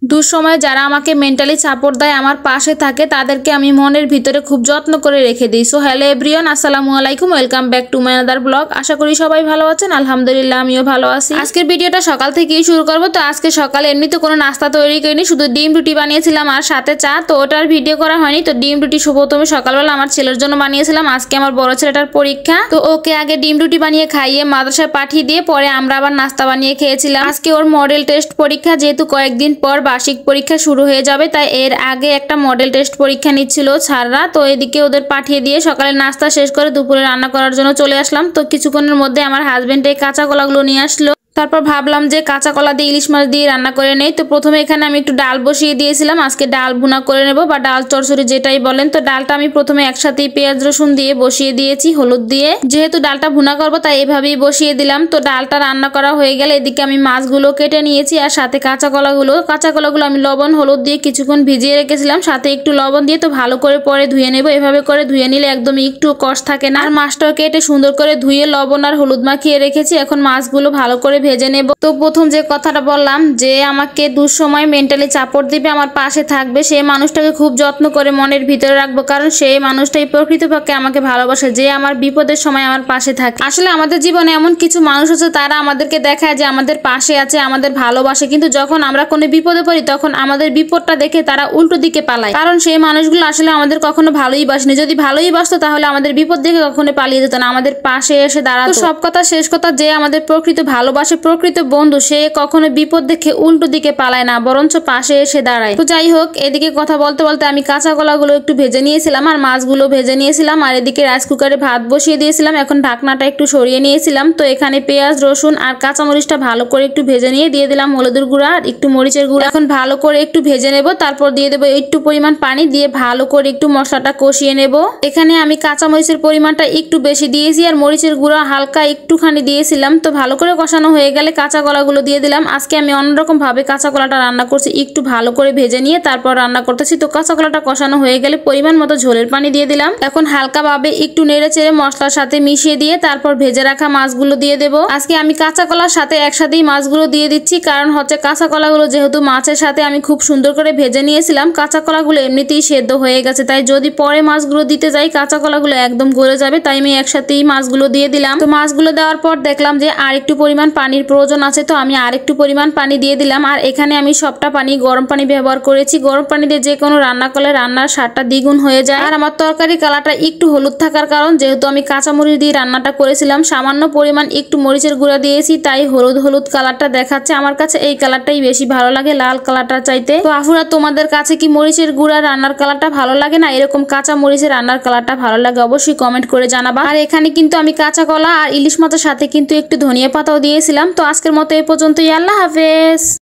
দুঃসময়ে যারা আমাকে মেন্টালি সাপোর্ট দেয়, আমার পাশে থাকে, তাদেরকে আমি মনের ভিতরে খুব যত্ন করে রেখে দিই। সো হ্যালো এভরিওয়ান, আসসালামু আলাইকুম, welcome back to my another blog. আশা করি সবাই ভালো আছেন, আলহামদুলিল্লাহ আমিও ভালো আছি। আজকের ভিডিওটা সকাল থেকেই শুরু করব। তো আজকে সকালে এমনিতে কোনো নাস্তা তৈরি করিনি, শুধু ডিম রুটি বানিয়েছিলাম আর সাথে চা। তো ওটার ভিডিও করা হয়নি। তো ডিম রুটি প্রথমে সকালবেলা আমার ছেলের জন্য বানিয়েছিলাম। আজকে আমার বড় ছেলেটার পরীক্ষা, তো ওকে আগে ডিম রুটি বানিয়ে খাইয়ে মাদ্রাসায় পাঠিয়ে দিয়ে পরে আমরা আবার নাস্তা বানিয়ে খেয়েছিলাম। আজকে ওর মডেল টেস্ট পরীক্ষা, যেহেতু কয়েকদিন পর বার্ষিক পরীক্ষা শুরু হয়ে যাবে, তাই এর আগে একটা মডেল টেস্ট পরীক্ষা নিচ্ছিল স্যাররা। তো এদিকে ওদের পাঠিয়ে দিয়ে সকালে নাস্তা শেষ করে দুপুরে রান্না করার জন্য চলে আসলাম। তো কিছুক্ষণের মধ্যে আমার হাজবেন্ড এই কাঁচা কলাগুলো নিয়ে আসলো। তারপর ভাবলাম যে কাঁচা কলা দিয়ে ইলিশ মাছ দিয়ে রান্না করে নেই। তো প্রথমে এখানে আমি একটু ডাল বসিয়ে দিয়েছিলাম। আজকে ডাল ভুনা করে নেব বা ডাল চচ্চড়ি যেটাই বলেন। তো ডালটা আমি প্রথমে একসাথেই পেঁয়াজ রসুন দিয়ে বসিয়ে দিয়েছি, হলুদ দিয়ে। যেহেতু ডালটা ভুনা করবো তাই এভাবেই বসিয়ে দিলাম। তো ডালটা রান্না করা হয়ে গেলে এদিকে আমি মাছগুলো কেটে নিয়েছি আর সাথে কাঁচা কলাগুলো আমি লবণ হলুদ দিয়ে কিছুক্ষণ ভিজিয়ে রেখেছিলাম, সাথে একটু লবণ দিয়ে। তো ভালো করে পরে ধুয়ে নেব। এভাবে করে ধুয়ে নিলে একদমই একটু কষ্ট থাকে না। আর মাছটাও কেটে সুন্দর করে ধুয়ে লবণ আর হলুদ মাখিয়ে রেখেছি। এখন মাছগুলো ভালো করে ভেজে নেব। তো প্রথম যে কথাটা বললাম যে আমাকে দুঃসময় মেন্টালি সাপোর্ট দিবে, আমার পাশে থাকবে, সেই মানুষটাকে খুব যত্ন করে মনের ভিতরে রাখবো, কারণ সেই মানুষটাই প্রকৃতপক্ষে আমাকে ভালোবাসে, যে আমার বিপদের সময় আমার পাশে থাকে। আসলে আমাদের জীবনে এমন কিছু মানুষ আছে, তারা আমাদেরকে দেখায় যে আমাদের পাশে আছে, আমাদের ভালোবাসে, কিন্তু যখন আমরা কোনো বিপদে পড়ি তখন আমাদের বিপদটা দেখে তারা উল্টো দিকে পালায়। কারণ সেই মানুষগুলো আসলে আমাদের কখনো ভালোই বাসেনি। যদি ভালোই বাসতো তাহলে আমাদের বিপদ দেখে কখনো পালিয়ে যেত না, আমাদের পাশে এসে দাঁড়াতো। সব কথা শেষ কথা, যে আমাদের প্রকৃত ভালোবাসে, প্রকৃত বন্ধু, সে কখনো বিপদ দেখে উল্টো দিকে পালায় না, বরঞ্চ পাশে এসে দাঁড়ায়। তো যাই হোক, এদিকে কথা বলতে বলতে আমি কাঁচা কলাগুলো একটু ভেজে নিয়েছিলাম আর মাছগুলো ভেজে নিয়েছিলাম। আর এদিকে রাইস কুকারে ভাত বসিয়ে দিয়েছিলাম। এখন ঢাকনাটা একটু সরিয়ে নিয়েছিলাম। তো এখানে পেঁয়াজ রসুন আর কাঁচামরিচটা ভালো করে একটু ভেজে নিয়ে দিয়ে দিলাম হলুদের গুঁড়া আর একটু মরিচের গুঁড়া। এখন ভালো করে একটু ভেজে নেব। তারপর দিয়ে দেবো একটু পরিমাণ পানি, দিয়ে ভালো করে একটু মশলাটা কষিয়ে নেব। এখানে আমি কাঁচামরিচের পরিমাণটা একটু বেশি দিয়েছি আর মরিচের গুঁড়া হালকা একটুখানি দিয়েছিলাম। তো ভালো করে কষানো হয়ে গেলে কাঁচা কলাগুলো দিয়ে দিলাম। আজকে আমি অন্যরকম ভাবে কাঁচা কলাটা রান্না করছি, একটু ভালো করে ভেজে নিয়ে তারপর রান্না করতেছি। তো কাঁচা কলাটা কষানো হয়ে গেলে পরিমাণ মতো ঝোলের পানি দিয়ে দিলাম। এখন হালকা ভাবে একটু নেড়ে চেড়ে মশলার সাথে মিশিয়ে দিয়ে তারপর ভেজে রাখা মাছগুলো দিয়ে দেব। আজকে আমি কাঁচা কলার সাথে একসাথেই মাছগুলো দিয়ে দিচ্ছি, কারণ হচ্ছে কাঁচা কলাগুলো যেহেতু মাছের সাথে আমি খুব সুন্দর করে ভেজে নিয়েছিলাম, কাঁচা কলাগুলো এমনিতেই সেদ্ধ হয়ে গেছে, তাই যদি পরে মাছগুলো দিতে যাই কাঁচা কলাগুলো একদম গলে যাবে, তাই আমি একসাথেই মাছগুলো দিয়ে দিলাম। তো মাছগুলো দেওয়ার পর দেখলাম যে আর একটু পরিমাণ পানির প্রয়োজন আছে, তো আমি আর একটু পরিমাণ পানি দিয়ে দিলাম। আর এখানে আমি সবটা পানি গরম পানি ব্যবহার করেছি। গরম পানি দিয়ে যে কোনো রান্না করলে রান্নার স্বাদটা দ্বিগুণ হয়ে যায়। আর আমার তরকারি কালারটা একটু হলুদ থাকার কারণ, যেহেতু আমি কাঁচামরিচ দিয়ে রান্নাটা করেছিলাম, সামান্য পরিমাণ একটু মরিচের গুঁড়া দিয়েছি, তাই হলুদ হলুদ কালারটা দেখাচ্ছে। আমার কাছে এই কালারটাই বেশি ভালো লাগে লাল কালারটা চাইতে। তো আফুরা, তোমাদের কাছে কি মরিচের গুঁড়া রান্নার কালারটা ভালো লাগে না এরকম কাঁচা মরিচের রান্নার কালারটা ভালো লাগে? অবশ্যই কমেন্ট করে জানাবা। আর এখানে কিন্তু আমি কাঁচা কলা আর ইলিশ মাছের সাথে কিন্তু একটু ধনিয়া পাতাও দিয়েছিলাম। তো আজকের মতো এই পর্যন্তই, আল্লাহ হাফেজ।